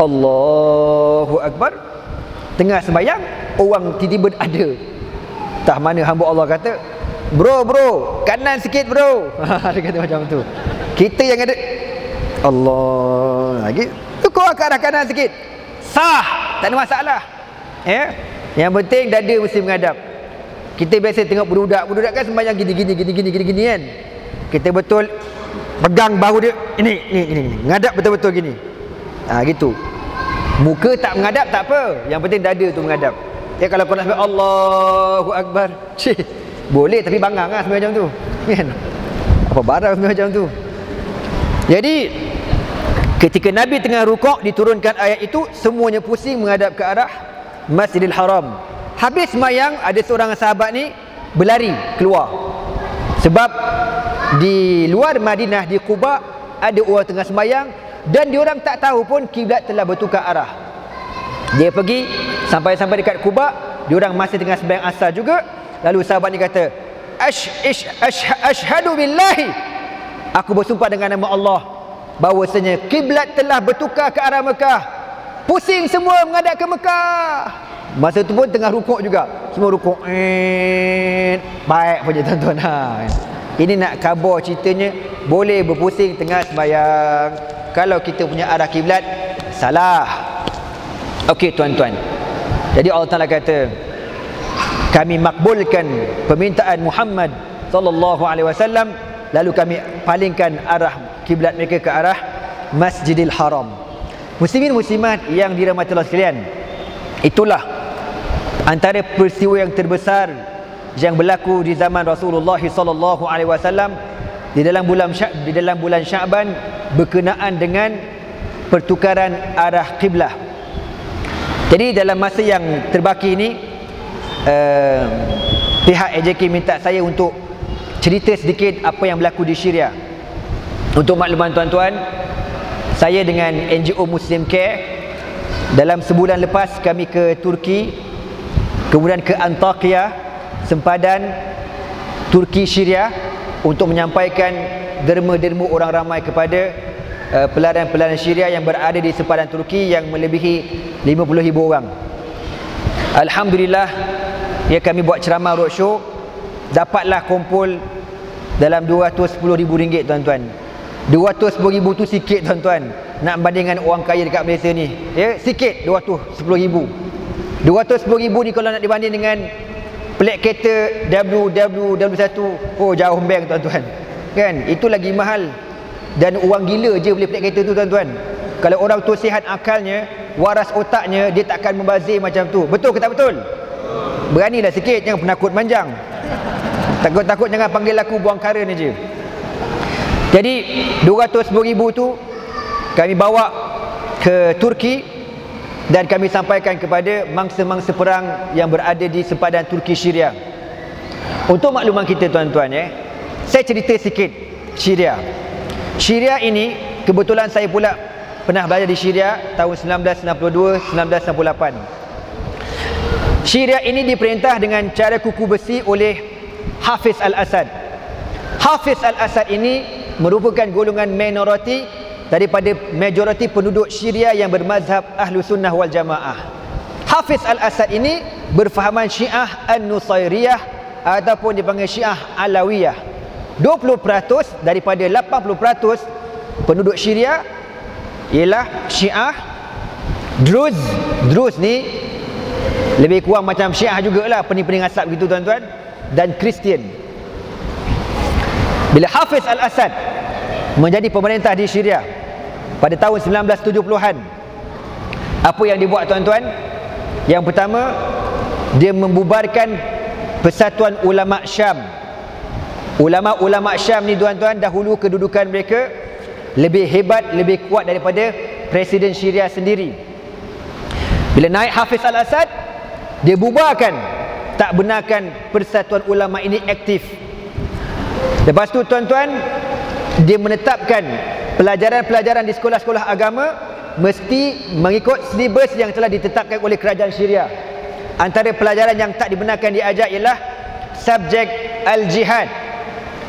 Allahu Akbar. Tengah sembahyang, orang tiba-tiba ada. Entah mana hamba Allah kata, bro, kanan sikit bro. Dia kata macam tu. Kita yang ada, Allah lagi, tukar ke arah kanan sikit, sah, tak ada masalah. Yang penting dada mesti menghadap. Kita biasa tengok budak kan sembahyang gini kan. Kita betul pegang bahu dia, ini menghadap betul-betul gini. Gitu. Muka tak menghadap tak apa, yang penting dada tu menghadap. Kalau kau nak sampai Allahu Akbar, boleh tapi bangang lah sembahyang macam tu kan. Apa barang sembahyang macam tu. Jadi ketika Nabi tengah rukuk, diturunkan ayat itu, semuanya pusing menghadap ke arah Masjidil Haram. Habis sembahyang, ada seorang sahabat ni berlari keluar. Sebab di luar Madinah, di Quba, ada orang tengah sembahyang dan diorang tak tahu pun kiblat telah bertukar arah. Dia pergi sampai dekat Quba, diorang masih tengah sembahyang asar juga. Lalu sahabat ni kata, Ashhadu billahi, aku bersumpah dengan nama Allah bahawasanya kiblat telah bertukar ke arah Mekah. Pusing semua menghadap ke Mekah. Masa tu pun tengah rukuk juga, semua rukuk. Baik pun je tuan-tuan. Ini nak khabar ceritanya, boleh berpusing tengah sembahyang kalau kita punya arah kiblat salah. Okey tuan-tuan, jadi Allah Ta'ala kata, kami makbulkan permintaan Muhammad sallallahu alaihi wasallam, lalu kami palingkan arah kiblat mereka ke arah Masjidil Haram. Muslimin muslimat yang dirahmati Allah sekalian, itulah antara peristiwa yang terbesar yang berlaku di zaman Rasulullah sallallahu alaihi wasallam di dalam bulan Syaban berkenaan dengan pertukaran arah kiblah. Jadi dalam masa yang terbaki ini, pihak AJK minta saya untuk cerita sedikit apa yang berlaku di Syria. Untuk makluman tuan-tuan, saya dengan NGO Muslim Care dalam sebulan lepas kami ke Turki, kemudian ke Antakya, sempadan Turki Syria, untuk menyampaikan derma-derma orang ramai kepada pelarian-pelarian Syria yang berada di sempadan Turki yang melebihi 50,000 orang. Alhamdulillah, kami buat ceramah roadshow, dapatlah kumpul dalam RM210,000 tuan-tuan. RM210,000 tu sikit tuan-tuan, nak bandingkan orang kaya dekat Malaysia ni, sikit. RM210,000 ni kalau nak dibanding dengan pelik kereta WW1, jauh bank tuan-tuan kan. Itu lagi mahal, dan orang gila je beli pelik kereta tu tuan-tuan. Kalau orang tu sihat akalnya, waras otaknya, dia takkan membazir macam tu. Betul ke tak betul? Beranilah sikit, jangan penakut manjang. Takut-takut jangan panggil aku buang kara ni je. Jadi RM210,000 tu kami bawa ke Turki dan kami sampaikan kepada mangsa-mangsa perang yang berada di sempadan Turki Syria. Untuk makluman kita tuan-tuan, saya cerita sikit Syria. Syria ini kebetulan saya pula pernah belajar di Syria tahun 1992-1998. Syria ini diperintah dengan cara kuku besi oleh Hafiz al-Assad. Hafiz al-Assad ini merupakan golongan minoriti daripada majoriti penduduk Syria yang bermazhab Ahlu Sunnah wal Jamaah. Hafiz al-Assad ini berfahaman Syiah An-Nusairiyah ataupun dipanggil Syiah Alawiyah. 20% daripada 80% penduduk Syria ialah Syiah Druz. Druz ni lebih kurang macam Syiah jugalah, pening-pening asap gitu tuan-tuan, dan Kristian. Bila Hafiz al-Assad menjadi pemerintah di Syria pada tahun 1970-an, apa yang dibuat tuan-tuan? Yang pertama, dia membubarkan Persatuan Ulama Syam. Ulama-ulama Syam ni tuan-tuan, dahulu kedudukan mereka lebih hebat, lebih kuat daripada Presiden Syria sendiri. Bila naik Hafiz al-Assad, dia bubarkan, tak benarkan Persatuan Ulama ini aktif. Lepas tu tuan-tuan, dia menetapkan pelajaran-pelajaran di sekolah-sekolah agama mesti mengikut silibus yang telah ditetapkan oleh kerajaan Syria. Antara pelajaran yang tak dibenarkan diajar ialah subjek al-jihad,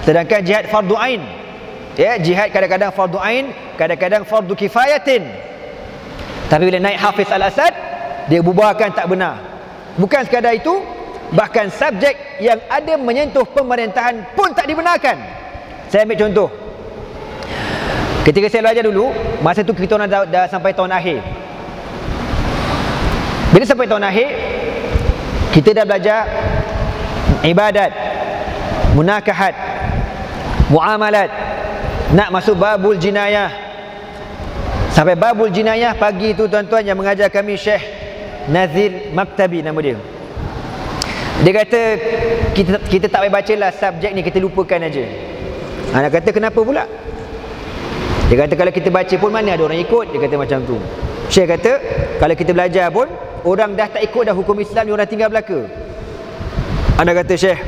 sedangkan jihad fardu ain. Jihad kadang-kadang fardu ain, kadang-kadang fardu kifayatin. Tapi bila naik Hafiz Al-Asad, dia bubarkan tak benar. Bukan sekadar itu, bahkan subjek yang ada menyentuh pemerintahan pun tak dibenarkan. Saya ambil contoh. Ketika saya belajar dulu, masa tu kita orang dah sampai tahun akhir. Bila sampai tahun akhir, kita dah belajar ibadat, munakahat, muamalat, nak masuk babul jinayah. Sampai babul jinayah pagi tu tuan-tuan yang mengajar kami Syekh Nazir Maktabi nama dia. Dia kata kita tak payah baca lah subjek ni, kita lupakan aja. Anak kata kenapa pula? Dia kata kalau kita baca pun mana ada orang ikut. Dia kata macam tu. Syekh kata kalau kita belajar pun orang dah tak ikut dah hukum Islam ni, orang tinggal belaka. Anak kata Syekh,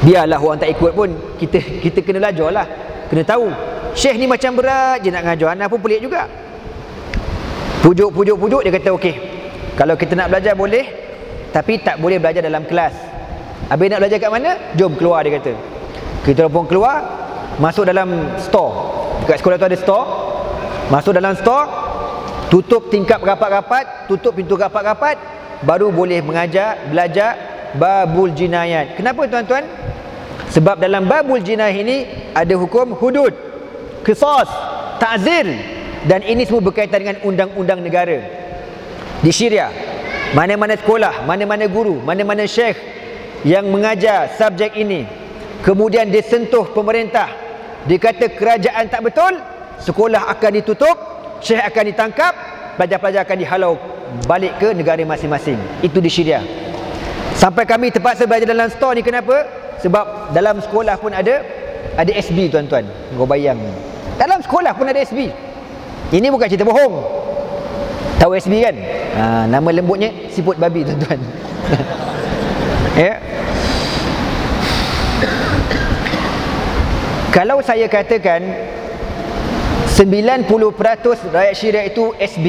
biarlah orang tak ikut pun, kita kena belajar lah, kena tahu. Syekh ni macam berat je nak ngajar. Anak pun pelik juga. Pujuk dia kata okey, kalau kita nak belajar boleh, tapi tak boleh belajar dalam kelas. Habis nak belajar kat mana? Jom keluar, dia kata. Kita pun keluar, masuk dalam store. Dekat sekolah tu ada store. Masuk dalam store, tutup tingkap rapat-rapat, tutup pintu rapat-rapat, baru boleh belajar babul jinayat. Kenapa tuan-tuan? Sebab dalam babul jinayat ini ada hukum hudud, qisas, ta'zir, dan ini semua berkaitan dengan undang-undang negara. Di Syria, mana-mana sekolah, mana-mana guru, mana-mana syekh yang mengajar subjek ini, kemudian disentuh pemerintah, dikata kerajaan tak betul, sekolah akan ditutup, syekh akan ditangkap, pelajar-pelajar akan dihalau balik ke negara masing-masing. Itu di Syria. Sampai kami terpaksa belajar dalam store ni. Kenapa? Sebab dalam sekolah pun ada SB tuan-tuan. Kau bayang, dalam sekolah pun ada SB. Ini bukan cerita bohong. Tahu SB kan? Nama lembutnya siput babi tuan-tuan. Ya. Kalau saya katakan 90% rakyat Syria itu SB,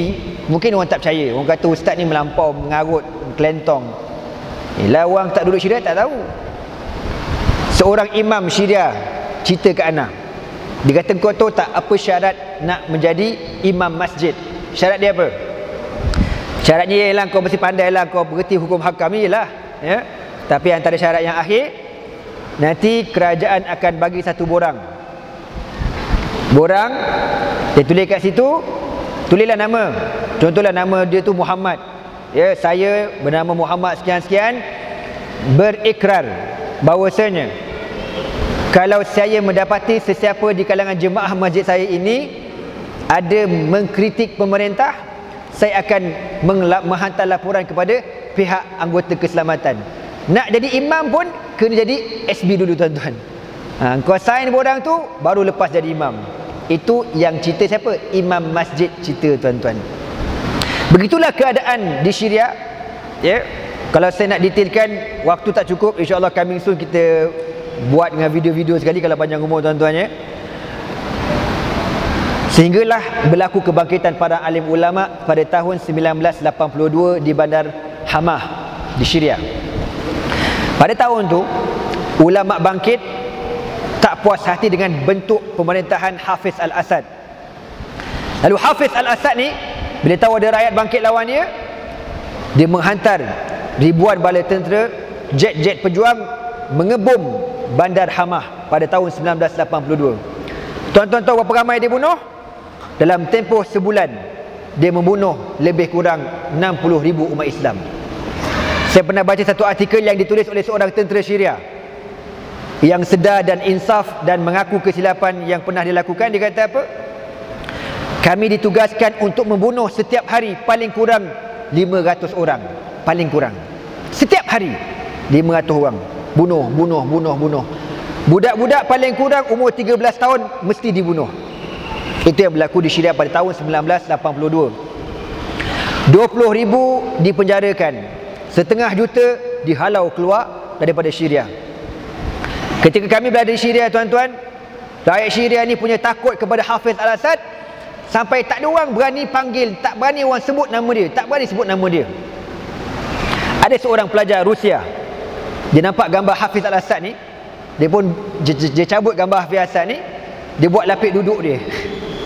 mungkin orang tak percaya. Orang kata ustaz ni melampau, mengarut, kelentong. Yelah, orang tak duduk Syria tak tahu. Seorang imam Syria cerita ke anak, dia kata kau tahu tak apa syarat nak menjadi imam masjid? Syarat dia apa? Syaratnya ialah kau mesti pandai lah, kau mengerti hukum hakam ni lah, ya? Tapi antara syarat yang akhir, nanti kerajaan akan bagi satu borang. Dia tulis kat situ, tulislah nama. Contohlah nama dia tu Muhammad. Ya, saya bernama Muhammad sekian-sekian berikrar bahawasanya kalau saya mendapati sesiapa di kalangan jemaah masjid saya ini ada mengkritik pemerintah, saya akan menghantar laporan kepada pihak anggota keselamatan. Nak jadi imam pun kena jadi SB dulu tuan-tuan. Kau sign borang tu baru lepas jadi imam. Itu yang cerita siapa? Imam masjid cerita tuan-tuan. Begitulah keadaan di Syria. Ya. Kalau saya nak detailkan, waktu tak cukup. InsyaAllah coming soon kita buat dengan video-video sekali kalau panjang umur tuan-tuan, ya. Sehinggalah berlaku kebangkitan para alim ulama pada tahun 1982 di bandar Hamah di Syria. Pada tahun tu, ulama bangkit tak puas hati dengan bentuk pemerintahan Hafiz Al-Asad. Lalu Hafiz Al-Asad ni, bila tahu ada rakyat bangkit lawan dia, dia menghantar ribuan bala tentera, jet-jet pejuang mengebom bandar Hamah pada tahun 1982. Tuan-tuan tahu berapa ramai dia bunuh? Dalam tempoh sebulan, dia membunuh lebih kurang 60,000 umat Islam. Saya pernah baca satu artikel yang ditulis oleh seorang tentera Syria yang sedar dan insaf dan mengaku kesilapan yang pernah dilakukan. Dia kata apa? Kami ditugaskan untuk membunuh setiap hari paling kurang 500 orang. Paling kurang setiap hari 500 orang. Bunuh. Budak-budak paling kurang umur 13 tahun mesti dibunuh. Itu yang berlaku di Syria pada tahun 1982. 20,000 dipenjarakan, 1,5 juta dihalau keluar daripada Syria. Ketika kami berada di Syria tuan-tuan, rakyat Syria ni punya takut kepada Hafiz Al-Asad sampai tak ada orang berani panggil, tak berani orang sebut nama dia, tak berani sebut nama dia. Ada seorang pelajar Rusia, dia nampak gambar Hafiz Al-Asad ni, dia pun dia cabut gambar Hafiz Al-Asad ni, dia buat lapik duduk dia.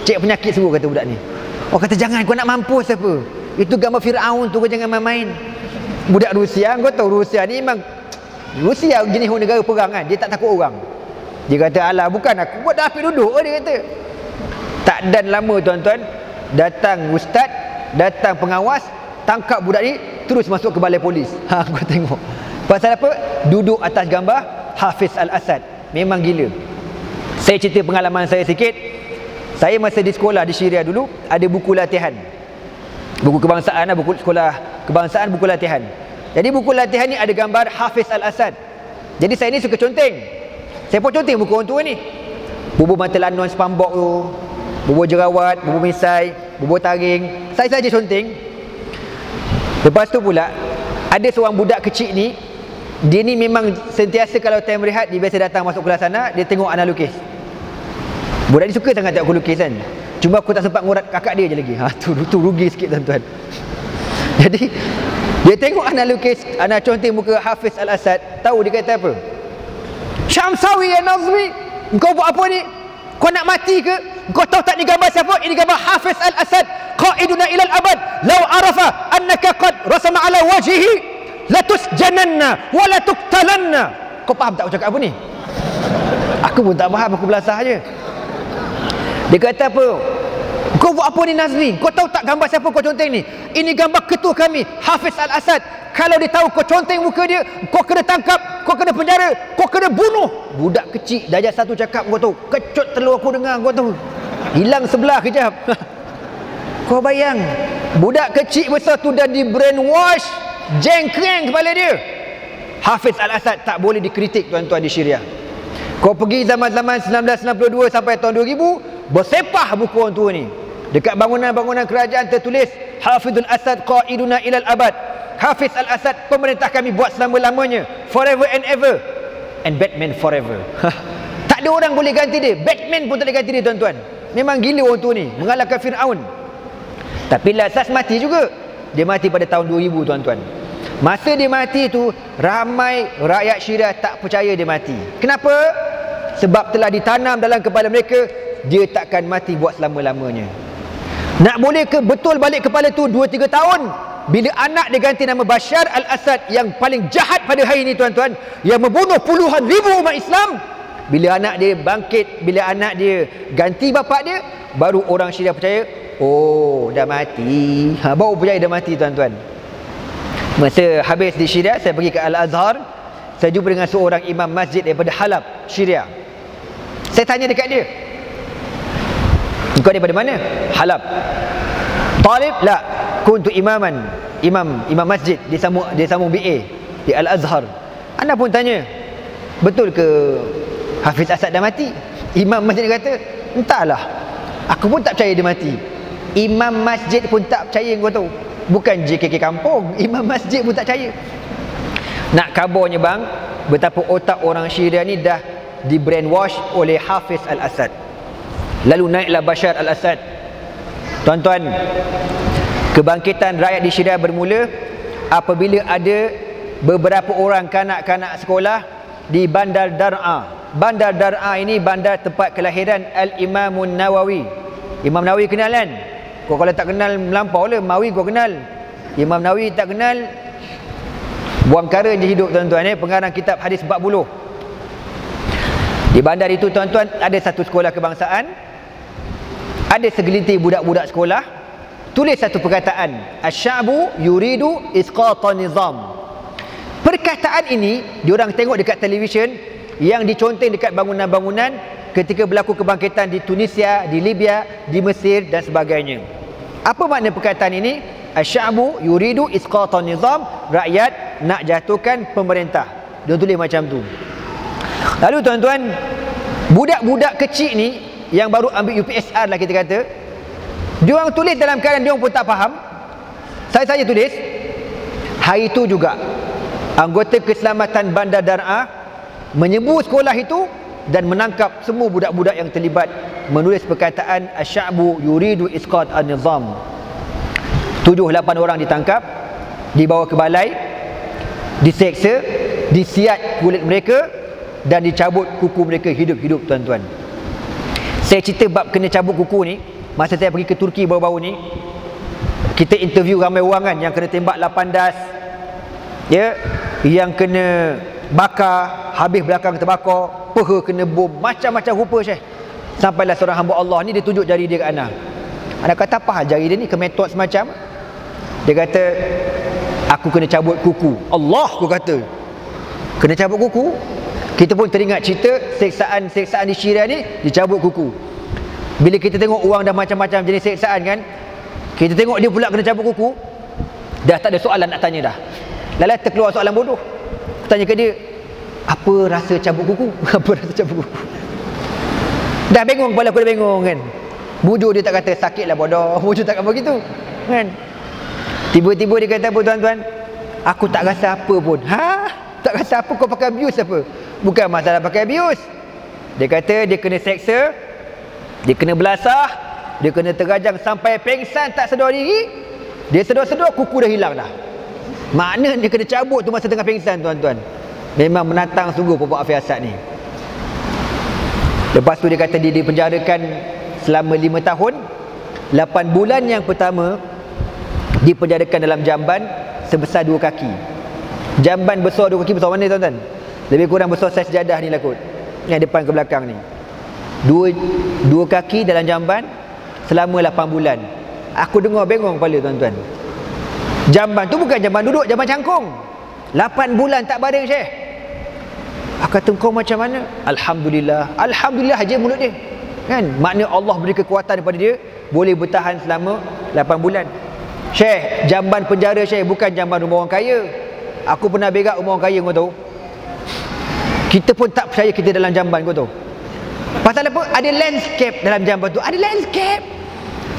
Cek penyakit semua kata budak ni. Orang kata jangan, kau nak mampus apa? Itu gambar Firaun tu, kau jangan main-main. Budak Rusia, kau tahu Rusia ni memang Rusia jenis negara perang kan, dia tak takut orang. Dia kata alah bukan aku buat dah api duduk, dia kata. Tak dan lama tuan-tuan, datang ustaz, datang pengawas, tangkap budak ni, terus masuk ke balai polis. Kau tengok. Pasal apa? Duduk atas gambar Hafiz Al-Assad. Memang gila. Saya cerita pengalaman saya sikit. Saya masa di sekolah di Syria dulu, ada buku latihan. Buku kebangsaan, buku sekolah kebangsaan, buku latihan. Jadi buku latihan ni ada gambar Hafiz Al-Assad. Jadi saya ni suka conteng. Saya pun conteng buku orang tua ni. Bubur mata lanuan spambok tu, bubur jerawat, bubur misai, bubur taring. Saya saja conteng. Lepas tu pula ada seorang budak kecil ni, dia ni memang sentiasa kalau time rehat dia biasa datang masuk kelas sana, dia tengok anak lukis. Budak ni suka sangat tengok aku lukis kan. Cuma aku tak sempat ngurat kakak dia je lagi. Tu rugi sikit tuan-tuan. Jadi dia tengok anak lukis, anak conteng muka Hafiz Al-Assad, tahu dia kata apa? Syamsawi ya Nazmi, kau buat apa ni? Kau nak mati ke? Kau tahu tak ni gambar siapa? Ini gambar Hafiz Al-Assad, qaiduna ilal abad. Law arafa annaka qad rasama ala wajhihi latusjananna wa la tuqtalanna. Kau faham tak aku cakap apa ni? Aku pun tak faham, aku belasah je. Dia kata apa? Kau buat apa ni Nazmi? Kau tahu tak gambar siapa kau conteng ni? Ini gambar ketua kami, Hafiz Al-Assad. Kalau dia tahu kau conteng muka dia, kau kena tangkap, kau kena penjara, kau kena bunuh. Budak kecil darjah 1 cakap, kau tahu, kecut telur aku dengar, kau tahu. Hilang sebelah kejap. Kau bayang, budak kecil besar tu dah di brainwash, jengkreng kepala dia. Hafiz Al-Assad tak boleh dikritik tuan-tuan di Syria. Kau pergi zaman-zaman 1992 sampai tahun 2000, bersepah buku orang tua ni. Dekat bangunan-bangunan kerajaan tertulis Hafizul Assad qaiduna ilal abad. Hafiz Al-Assad pemerintah kami buat selama-lamanya, forever and ever, and Batman forever. Tak ada orang boleh ganti dia. Batman pun tak boleh ganti dia tuan-tuan. Memang gila orang tua ni, mengalahkan Firaun. Tapi Al-Assad mati juga. Dia mati pada tahun 2000 tuan-tuan. Masa dia mati tu, ramai rakyat Syria tak percaya dia mati. Kenapa? Sebab telah ditanam dalam kepala mereka, dia takkan mati buat selama-lamanya. Nak boleh ke betul balik kepala tu 2-3 tahun, bila anak dia ganti nama Bashar Al-Assad yang paling jahat pada hari ini tuan-tuan, yang membunuh puluhan ribu umat Islam. Bila anak dia bangkit, bila anak dia ganti bapak dia, baru orang Syria percaya, oh dah mati. Baru percaya dah mati tuan-tuan. Masa habis di Syria, saya pergi ke Al-Azhar. Saya jumpa dengan seorang imam masjid daripada Halab, Syria. Saya tanya dekat dia, kau daripada mana? Halab. Talib? La, kuntu imaman. Imam masjid. Dia sambung BA di Al-Azhar. Anda pun tanya, betul ke Hafiz Assad dah mati? Imam masjid kata, entahlah, aku pun tak percaya dia mati. Imam masjid pun tak percaya, kau tahu. Bukan JKK kampung, imam masjid pun tak percaya. Nak kabarnya bang, betapa otak orang Syria ni dah di brainwash oleh Hafiz Al-Assad. Lalu naiklah Bashar Al-Assad. Tuan-tuan, kebangkitan rakyat di Syria bermula apabila ada beberapa orang kanak-kanak sekolah di Bandar Dar'a. Bandar Dar'a ini bandar tempat kelahiran Al-Imamun Nawawi. Imam Nawawi kenal kan? Kau kalau tak kenal melampau lah. Mawi kau kenal, Imam Nawawi tak kenal, buang kara je hidup tuan-tuan. Pengarang kitab hadis 40. Di bandar itu tuan-tuan ada satu sekolah kebangsaan. Ada segelintir budak-budak sekolah tulis satu perkataan, asy-sya'bu yuridu isqatan nizam. Perkataan ini diorang tengok dekat televisyen yang diconteng dekat bangunan-bangunan ketika berlaku kebangkitan di Tunisia, di Libya, di Mesir dan sebagainya. Apa makna perkataan ini? Asy-sya'bu yuridu isqatan nizam, rakyat nak jatuhkan pemerintah. Dia tulis macam tu. Lalu tuan-tuan, budak-budak kecil ni yang baru ambil UPSR lah kita kata, dia orang tulis dalam keadaan dia orang pun tak faham. Saya saja tulis. Hari itu juga anggota keselamatan Bandar Dar'a menyerbu sekolah itu dan menangkap semua budak-budak yang terlibat menulis perkataan asy-sya'bu yuridu isqat an-nizam. 7-8 orang ditangkap, dibawa ke balai, diseksa, disiat kulit mereka dan dicabut kuku mereka hidup-hidup tuan-tuan. Saya cerita bab kena cabut kuku ni masa saya pergi ke Turki baru-baru ni, kita interview ramai orang kan, yang kena tembak 8 das, ya, yang kena bakar, habis belakang terbakar, peha kena bom, macam-macam rupa Syekh. Sampailah seorang hamba Allah ni, dia tunjuk jari dia kat Ana. Ana kata, apa jari dia ni ke metod semacam? Dia kata, aku kena cabut kuku. Allah, aku kata, kena cabut kuku. Kita pun teringat cerita seksaan di Syria ni, dicabut kuku. Bila kita tengok orang dah macam-macam jenis seksaan kan, kita tengok dia pula kena cabut kuku, dah tak ada soalan nak tanya dah. Lala terkeluar soalan bodoh. Tanya ke dia, apa rasa cabut kuku? Apa rasa cabut kuku? Dah bengong, kepala aku dah bengong kan. Bujur dia tak kata, sakit lah bodoh. Bujur tak kata begitu kan. Tiba-tiba dia kata apa tuan-tuan, aku tak rasa apa pun. Tak rasa apa, kau pakai abuse apa? Bukan masalah pakai abuse. Dia kata dia kena seksa, dia kena belasah, dia kena terajang sampai pengsan tak sedar diri. Dia sedar-sedar kuku dah hilang dah. Makna dia kena cabut tu masa tengah pengsan tuan-tuan. Memang menantang sungguh Puak Afiasat ni. Lepas tu dia kata dia dipenjarakan selama 5 tahun. 8 bulan yang pertama dipenjarakan dalam jamban sebesar 2 kaki. Jamban besar 2 kaki, besar mana tuan-tuan? Lebih kurang besar saiz sejadah ni lah kot, yang depan ke belakang ni. Dua kaki dalam jamban selama 8 bulan. Aku dengar bengong kepala tuan-tuan. Jamban tu bukan jamban duduk, jamban cangkung. 8 bulan tak baring Syekh. Aku kata, kau macam mana? Alhamdulillah. Alhamdulillah aja mulut dia kan. Makna Allah beri kekuatan kepada dia, boleh bertahan selama 8 bulan. Syekh, jamban penjara Syekh bukan jamban rumah orang kaya. Aku pernah berak rumah orang kaya, kau tahu. Kita pun tak percaya kita dalam jamban, kau tahu. Pasal apa? Ada landscape dalam jamban tu. Ada landscape.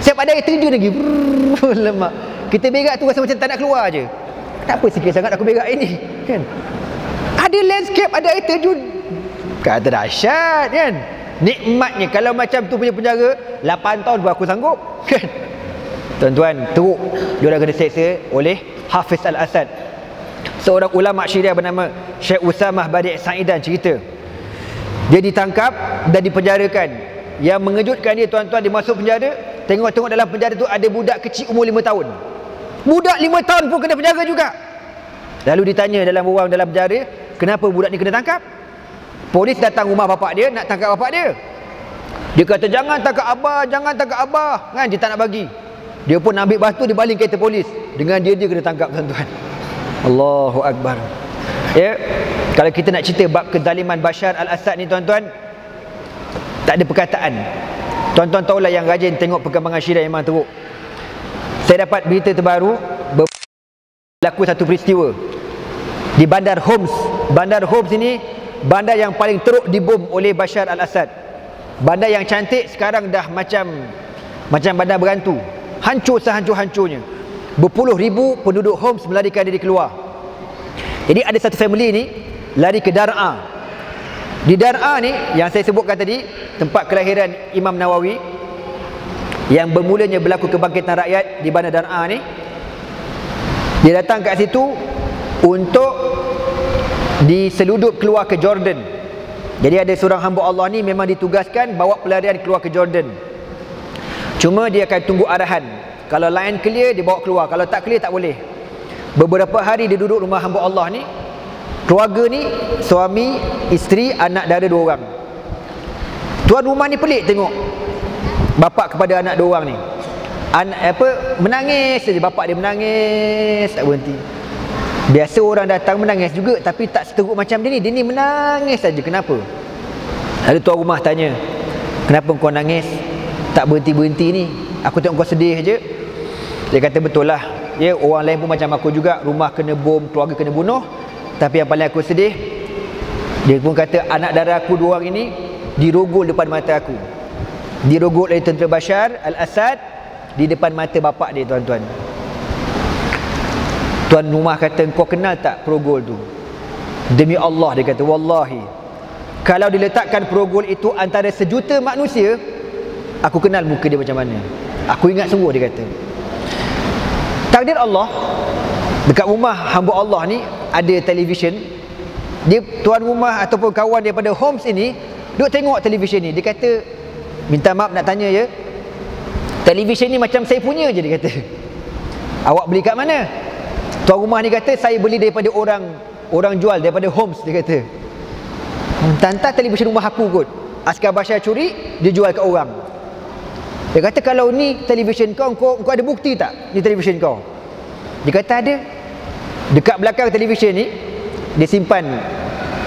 Siap ada air terjun lagi. Lemak. Kita berak tu rasa macam tak nak keluar je. Kenapa sikit sangat aku berak ini kan? Ada landscape, ada air terjun. Kata dahsyat kan. Nikmatnya kalau macam tu punya penjara 8 tahun baru aku sanggup kan. Tuan-tuan, teruk dia orang kena seksa oleh Hafiz Al-Asad. Seorang ulama Syiah bernama Syekh Usamah Badi' Sa'idan cerita. Dia ditangkap dan dipenjarakan. Yang mengejutkan dia tuan-tuan, dia masuk penjara, tengok-tengok dalam penjara tu ada budak kecil umur 5 tahun. Budak 5 tahun pun kena penjara juga. Lalu ditanya dalam orang dalam penjara, kenapa budak ni kena tangkap? Polis datang rumah bapak dia nak tangkap bapak dia. Dia kata, jangan tangkap abah, jangan tangkap abah kan. Dia tak nak bagi. Dia pun ambil batu, dia baling kereta polis. Dengan dia kena tangkap tuan-tuan. Allahu Akbar. Ya, kalau kita nak cerita bab kezaliman Bashar Al-Assad ni tuan-tuan, tak ada perkataan. Tuan-tuan tahulah yang rajin tengok perkembangan Syria memang teruk. Saya dapat berita terbaru, berlaku satu peristiwa di Bandar Homs. Bandar Homs ini bandar yang paling teruk dibom oleh Bashar Al-Assad. Bandar yang cantik sekarang dah macam bandar berhantu. Hancur sehancur-hancurnya. Berpuluh ribu penduduk Homs melarikan diri keluar. Jadi ada satu family ni lari ke Dar'a. Di Dar'a ni yang saya sebutkan tadi, tempat kelahiran Imam Nawawi, yang bermulanya berlaku kebangkitan rakyat di bandar Dar'a ni. Dia datang kat situ untuk diseludup keluar ke Jordan. Jadi ada seorang hamba Allah ni memang ditugaskan bawa pelarian keluar ke Jordan. Cuma dia akan tunggu arahan. Kalau line clear, dia bawa keluar. Kalau tak clear, tak boleh. Beberapa hari dia duduk rumah hamba Allah ni. Keluarga ni, suami, isteri, anak dara 2 orang. Tuan rumah ni pelik tengok bapak kepada anak 2 orang ni. Menangis saja. Bapak dia menangis tak berhenti. Biasa orang datang menangis juga, tapi tak seteruk macam dia ni. Dia ni menangis saja. Kenapa? Lalu tuan rumah tanya, kenapa kau nangis? Tak berhenti-berhenti ni. Aku tengok kau sedih je. Dia kata, betul lah. Ya, orang lain pun macam aku juga. Rumah kena bom, keluarga kena bunuh. Tapi yang paling aku sedih, dia pun kata, anak dara aku 2 orang ini dirogol depan mata aku. Dirogol oleh tentera Bashar Al-Assad di depan mata bapak dia tuan-tuan. Tuan rumah kata, kau kenal tak perogol tu? Demi Allah, dia kata, wallahi, kalau diletakkan perogol itu antara 1 juta manusia, aku kenal muka dia macam mana. Aku ingat sungguh, dia kata. Takdir Allah, dekat rumah hamba Allah ni ada televisyen. Dia tuan rumah ataupun kawan daripada Homs ini duk tengok televisyen ni. Dia kata, minta maaf nak tanya ya, televisyen ni macam saya punya je, dia kata. Awak beli kat mana? Tuan rumah ni kata, saya beli daripada orang jual, daripada Homes, dia kata. Entah televisyen rumah aku kot. Askar Bashar curi, dia jual kat orang. Dia kata, kalau ni televisyen kau ada bukti tak? Ni televisyen kau. Dia kata ada. Dekat belakang televisyen ni, dia simpan.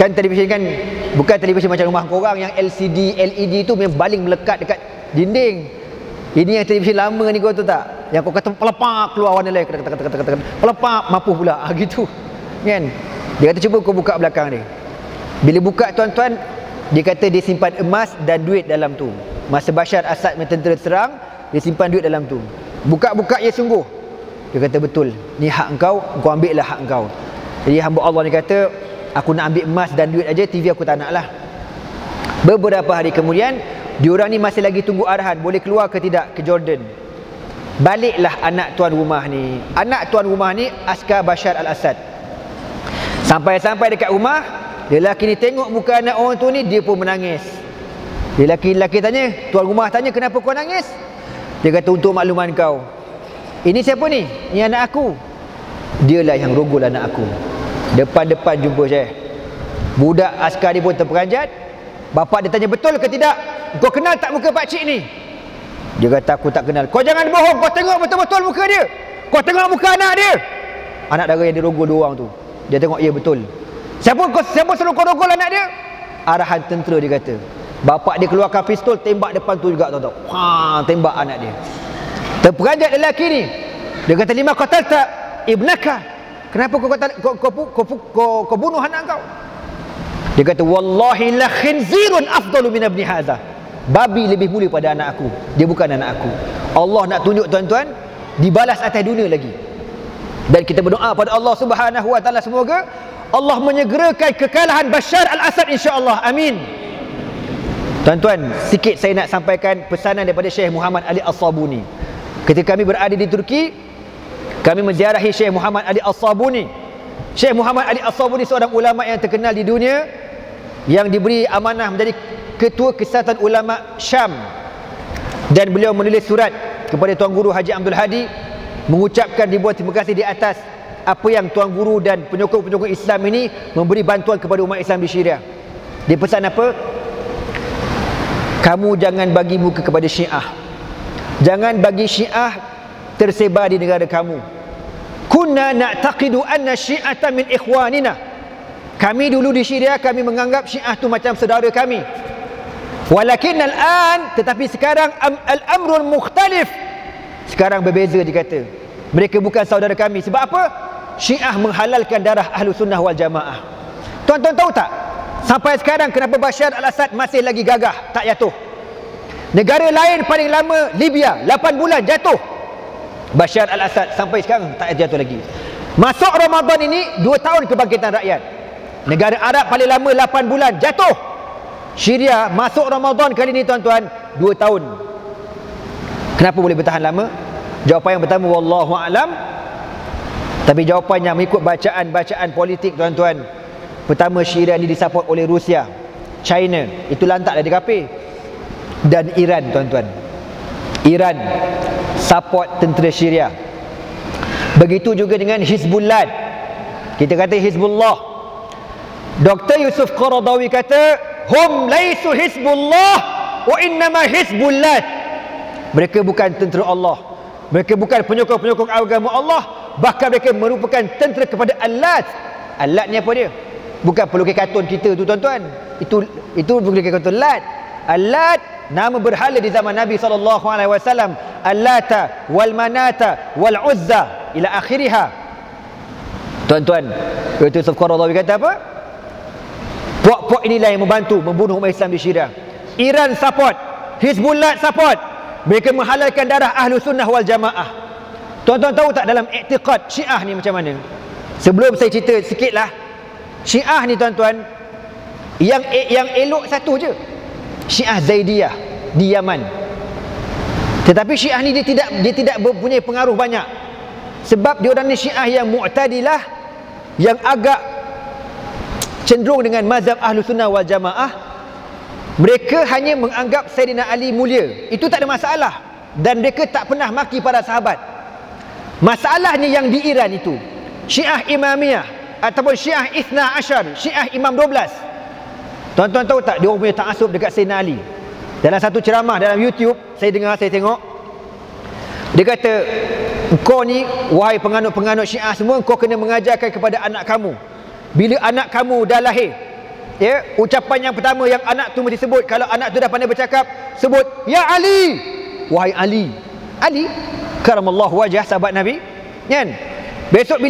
Kan televisyen kan bukan televisyen macam rumah korang yang LCD, LED tu memang baling melekat dekat dinding. Ini yang televisyen lama ni, kau tahu tak? Yang kau kata pelepak keluar warna lain, pelepak mampu pula, gitu kan. Dia kata cuba kau buka belakang dia. Bila buka tuan-tuan, dia kata dia simpan emas dan duit dalam tu. Masa Bashar Assad tentera serang, dia simpan duit dalam tu. Buka-buka ia sungguh. Dia kata betul, ni hak engkau, kau ambil lah hak engkau. Jadi hamba Allah ni kata, aku nak ambil emas dan duit aja, TV aku tak nak lah. Beberapa hari kemudian, diorang ni masih lagi tunggu arahan, boleh keluar ke tidak ke Jordan. Baliklah anak tuan rumah ni. Anak tuan rumah ni askar Bashar al-Assad. Sampai-sampai dekat rumah, lelaki ni tengok muka anak orang tu ni, dia pun menangis. Lelaki tanya, tuan rumah tanya, kenapa kau nangis? Dia kata, untuk makluman kau, ini siapa ni? Ini anak aku. Dialah yang rogol anak aku. Depan-depan jumpa Syekh. Budak askar dia pun terperanjat. Bapak dia tanya, betul ke tidak? Kau kenal tak muka pakcik ni? Dia kata, aku tak kenal. Kau jangan bohong, kau tengok betul-betul muka dia. Kau tengok muka anak dia. Anak dara yang dirogol dua orang tu, dia tengok, ya betul. Siapa suruh kau rogol anak dia? Arahan tentera, dia kata. Bapak dia keluarkan pistol, tembak depan tu juga, tahu tak? Tembak anak dia. Terperanjat lelaki ni. Dia kata, lima qatalta ibnaka. Kenapa kau bunuh anak kau? Dia kata, wallahi la khinzirun afdalu min ibni hadha. Babi lebih mulia pada anak aku. Dia bukan anak aku. Allah nak tunjuk tuan-tuan, dibalas atas dunia lagi. Dan kita berdoa pada Allah Subhanahu wa taala, semoga Allah menyegerakan kekalahan Bashar al-Assad, insya-Allah. Amin. Tuan-tuan, sikit saya nak sampaikan pesanan daripada Syekh Muhammad Ali As-Sabuni. Ketika kami berada di Turki, kami menziarahi Syekh Muhammad Ali As-Sabuni. Syekh Muhammad Ali As-Sabuni seorang ulama yang terkenal di dunia, yang diberi amanah menjadi Ketua Kesatuan Ulama Syam. Dan beliau menulis surat kepada Tuan Guru Haji Abdul Hadi, mengucapkan ribuan terima kasih di atas apa yang Tuan Guru dan penyokong-penyokong Islam ini memberi bantuan kepada umat Islam di Syria. Dia pesan apa? Kamu jangan bagi muka kepada Syiah. Jangan bagi Syiah tersebar di negara kamu. Kunna na'taqidu anna syi'ata min ikhwanina. Kami dulu di Syria, kami menganggap Syiah tu macam saudara kami. Walakin al-an, tetapi sekarang al-amrul mukhtalif. Sekarang berbeza, dikata. Mereka bukan saudara kami. Sebab apa? Syiah menghalalkan darah Ahlus Sunnah wal Jamaah. Tuan-tuan tahu tak? Sampai sekarang kenapa Bashar al-Assad masih lagi gagah, tak jatuh? Negara lain paling lama Libya 8 bulan jatuh. Bashar al-Assad sampai sekarang tak jatuh lagi. Masuk Ramadan ini 2 tahun kebangkitan rakyat. Negara Arab paling lama 8 bulan jatuh. Syria masuk Ramadan kali ini tuan-tuan 2 tahun. Kenapa boleh bertahan lama? Jawapan yang pertama, wallahu a'lam. Tapi jawapannya mengikut bacaan-bacaan politik tuan-tuan. Pertama, Syria ni disupport oleh Rusia, China, itu lantaklah dia kafir. Dan Iran tuan-tuan. Iran support tentera Syria. Begitu juga dengan Hizbullah. Kita kata Hizbullah. Dr. Yusuf Qaradawi kata, hum laisu Hizbullah wa innama Hizbullah. Mereka bukan tentera Allah. Mereka bukan penyokong-penyokong agama Allah. Bahkan mereka merupakan tentera kepada Allat. Allat ni apa dia? Bukan pelukis kartun kita tu tuan-tuan. Itu pelukis kartun Lat. Allat nama berhala di zaman Nabi SAW. Allata wal manata wal uzza ila akhiriha. Tuan-tuan, Yusuf Qaradawi kata apa? Puak-puak inilah yang membantu membunuh umat Islam di Syria. Iran support, Hizbullah support. Mereka menghalalkan darah Ahlus Sunnah wal Jamaah. Tuan-tuan tahu tak dalam i'tiqad Syiah ni macam mana? Sebelum saya cerita sikitlah. Syiah ni tuan-tuan, yang elok satu je, Syiah Zaidiyah di Yaman. Tetapi Syiah ni dia tidak mempunyai pengaruh banyak. Sebab dia orang ni Syiah yang mu'tadilah, yang agak cenderung dengan mazhab Ahlus Sunnah wal Jamaah. Mereka hanya menganggap Sayyidina Ali mulia. Itu tak ada masalah. dan mereka tak pernah maki para sahabat. Masalahnya yang di Iran itu, Syiah Imamiyah ataupun Syiah Ithna Ashar, Syiah Imam 12. Tuan-tuan tahu tak, dia orang punya ta'asub dekat Sayyidina Ali. Dalam satu ceramah dalam YouTube, saya dengar, saya tengok, dia kata, engkau ni, wahai penganut-penganut Syiah semua, engkau kena mengajarkan kepada anak kamu, bila anak kamu dah lahir, ya, ucapan yang pertama yang anak tu mesti sebut, kalau anak tu dah pandai bercakap, sebut, ya Ali, wahai Ali. Ali karamallahu wajah, sahabat Nabi, kan? Besok bila